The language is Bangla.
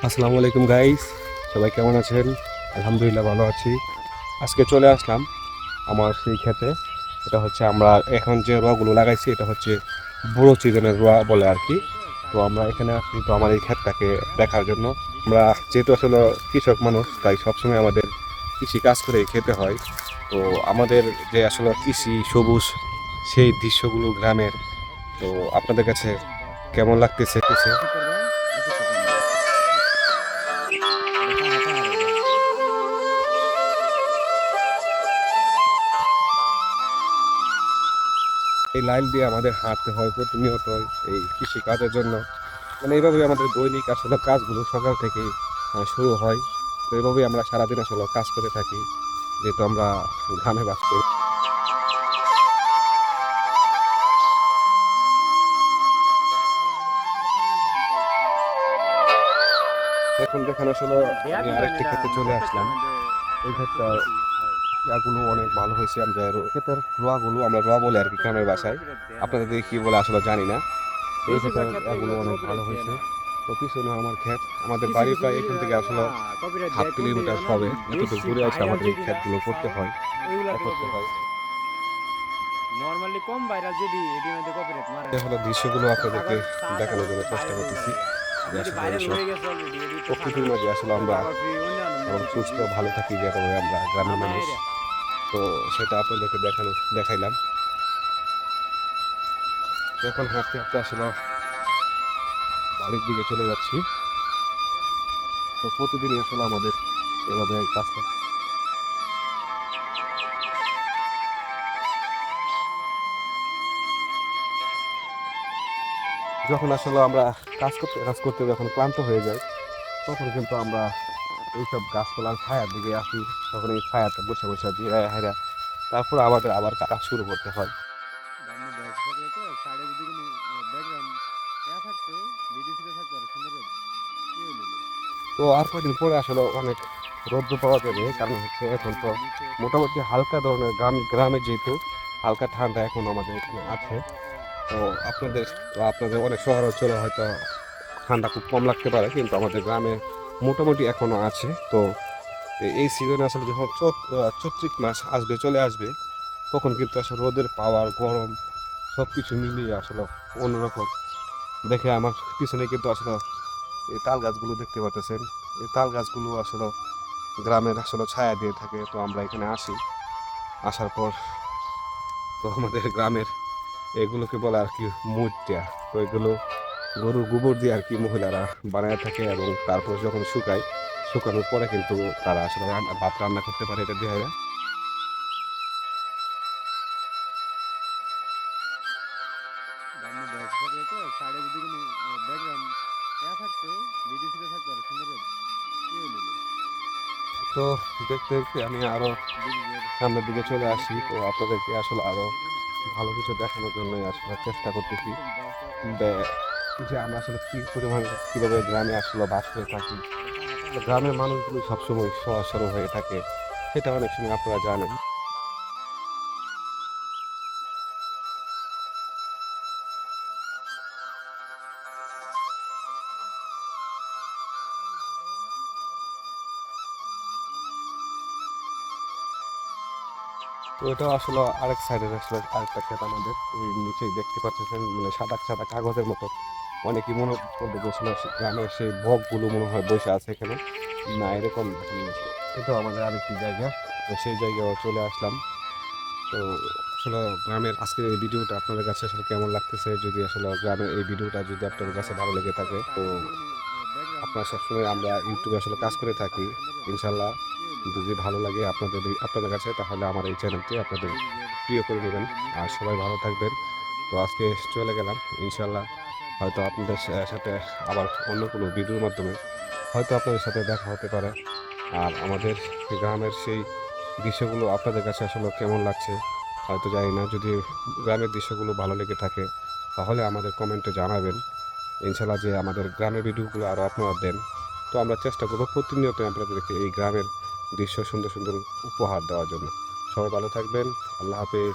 আসসালামু আলাইকুম গাইস, সবাই কেমন আছেন? আলহামদুলিল্লাহ ভালো আছি। আজকে চলে আসলাম আমার সেই ক্ষেতে। এটা হচ্ছে আমরা এখন যে রোয়াগুলো লাগাইছি, এটা হচ্ছে বুড়ো চিজনের রোয়া বলে আর কি। তো আমরা এখানে আসি তো আমার এই ক্ষেতটাকে দেখার জন্য। আমরা যেহেতু আসলে কৃষক মানুষ, তাই সবসময় আমাদের কৃষি কাজ করে খেতে হয়। তো আমাদের যে আসলে কৃষি সবুজ সেই দৃশ্যগুলো গ্রামের, তো আপনাদের কাছে কেমন লাগতেছে? এই লাইন দিয়ে আমাদের হাঁটতে হয় প্রতিনিয়ত এই কৃষি কাজের জন্য। মানে এইভাবেই আমাদের দৈনিক আসলে কাজগুলো সকাল থেকেই শুরু হয়। তো এইভাবেই আমরা সারাদিন আসলে কাজ করে থাকি, যেহেতু আমরা গ্রামে বাস করি। এখন দেখেন আসলে আমি আরেকটি ক্ষেত্রে চলে আসলাম। এই ক্ষেতটা ইয়াগুলো অনেক ভালো হয়েছে। আমরা ক্ষেতের রোয়াগুলো আমরা রোয়া বলে আর কি গ্রামের বাসায়, আপনাদের দিকে কি বলে আসলে জানি না। এই ক্ষেতের ইয়াগুলো অনেক ভালো হয়েছে। তো পিছনে আমার ক্ষেত, আমাদের বাড়ি প্রায় এখান থেকে আসলে হাফ কিলোমিটার হবে। এতটুকু দূরে আসে আমাদের এই ক্ষেতগুলো করতে হয়, করতে হয়। নরমালি কম ভাইরাল যেডি এডি মধ্যে কপিরাইট মারে এই না। হলো দৃশ্যগুলো আপনাদেরকে আবার সাদা দেখানোর জন্য চেষ্টা ভাইরাল হয়ে করতেছি, যায়। যে যদি আসলে ভাইরাল এইসব হয়ে গেছে অলরেডি এডি তো প্রকৃতির সাধারণ। মাঝে আসলে আমরা আবার ফ্রি অন্যান্য এবং মিউজিক সুস্থ ভিউ ভালো থাকি, যেভাবে আমরা গ্রামের মামা মানুষ। এরিয়া তো সেটা আপনাদেরকে দেখাইলাম। তো এখন হাঁটতে হাঁটতে আসলে বাড়ির দিকে চলে যাচ্ছি। তো প্রতিদিনই আসলে আমাদের এভাবে কাজ করতে, যখন আসলে আমরা কাজ করতে যখন ক্লান্ত হয়ে যাই, তখন কিন্তু আমরা এইসব গাছপালার ছায়ার দিকে আসি। তখন এই ছায়াতে বসে বসে জিরায় হায়রা, তারপর আমাদের আবার কাজ শুরু করতে হয়। বামনে বয়স থাকে তো সাইডে যদি কোনো ব্যাকগ্রাউন্ড থাকতো ভিডিও ছিল থাকতো আর সুন্দর কি হইলো। তো আর কয়েকদিন পরে আসলে অনেক রৌদ্র পাওয়া যাবে, কারণ হচ্ছে এখন তো মোটামুটি হালকা ধরনের গ্রামে যেহেতু হালকা ঠান্ডা এখন আমাদের এখানে আছে। তো আপনাদের আপনাদের অনেক শহর অঞ্চলে হয়তো ঠান্ডা খুব কম লাগতে পারে, কিন্তু আমাদের গ্রামে মোটামুটি এখনো আছে। তো এই সিজনে আসলে যখন চৈত্রিক মাস আসবে, চলে আসবে, তখন কিন্তু আসলে রোদের পাওয়ার, গরম সব কিছু মিলিয়ে আসলে অন্যরকম। দেখে আমার পিছনে কিন্তু আসলে এই তাল গাছগুলো দেখতে পাচ্ছেন। এই তাল গাছগুলো আসলে গ্রামের আসলে ছায়া দিয়ে থাকে। তো আমরা এখানে আসি, আসার পর তো আমাদের গ্রামের এগুলোকে বলে আর কি মুইত্যা। তো এগুলো গরুর গোবর দিয়ে আর কি মহিলারা বানায় থাকে, এবং তারপর যখন শুকায়, শুকানোর পরে কিন্তু তারা আসলে ভাত রান্না করতে পারে এটা দিয়ে। বামনে বয়স থাকে তো সাইডে যদি কোনো ব্যাকগ্রাউন্ড থাকতো ভিডিও ছিল থাকতো আর সুন্দর কি হইলো। তো দেখতে দেখতে আমি আরো ব্রিজের সামনের দিকে চলে ব্রিজের আসি। নিচে তো আপনাদেরকে আসলে আরো ভালো কিছু দেখানোর জন্যই আসলে চেষ্টা করতেছি, যে আমরা আসলে কি পরিমাণ কিভাবে গ্রামে আসলে বাস করে থাকি। তো গ্রামের মানুষগুলো সবসময় সহজ সরল হয়ে থাকে, সেটা অনেক সময় আপনারা জানেন। তো এটা আসলে আরেক সাইডের আসলে আরেকটা ক্ষেত আমাদের, ওই নিচেই দেখতে পাচ্ছেন, মানে সাদা সাদা কাগজের মতো। অনেকেই মনে করবে যে আসলে গ্রামের সেই বকগুলো মনে হয় বসে আছে এখানে, না এরকম। এটাও আমাদের আরেকটি জায়গা। তো সেই জায়গায় চলে আসলাম। তো আসলে গ্রামের আজকের এই ভিডিওটা আপনাদের কাছে আসলে কেমন লাগতেছে? যদি আসলে গ্রামের এই ভিডিওটা যদি আপনাদের কাছে ভালো লেগে থাকে, তো সাইডে যদি কোনো ব্যাকগ্রাউন্ড আপনার সবসময় আমরা থাকতো ইউটিউবে আসলে কাজ করে ভিডিও ছিল থাকি, থাকতো আর সুন্দর ইনশাল্লাহ। কি হইলো। যদি ভালো লাগে আপনাদের কাছে, তাহলে আমার এই চ্যানেলটি আপনাদের ব্রিজের প্রিয় করে নেবেন। ব্রিজের আর নিচে সবাই ভালো থাকবেন। তো আজকে চলে গেলাম, ইনশাল্লাহ হয়তো আপনাদের সাথে আবার অন্য কোনো ভিডিওর মাধ্যমে হয়তো আপনাদের সাথে দেখা হতে পারে। আর আমাদের গ্রামের সেই দৃশ্যগুলো আপনাদের কাছে আসলে কেমন লাগছে হয়তো জানি না। যদি গ্রামের দৃশ্যগুলো ভালো লেগে থাকে, তাহলে আমাদের কমেন্টে জানাবেন, ইনশাল্লাহ, যে আমাদের গ্রামের ভিডিওগুলো আরও আপনারা দেন। তো আমরা চেষ্টা করবো প্রতিনিয়ত আপনাদেরকে এই গ্রামের দৃশ্য সুন্দর সুন্দর উপহার দেওয়ার জন্য। সবাই ভালো থাকবেন। আল্লাহ হাফেজ।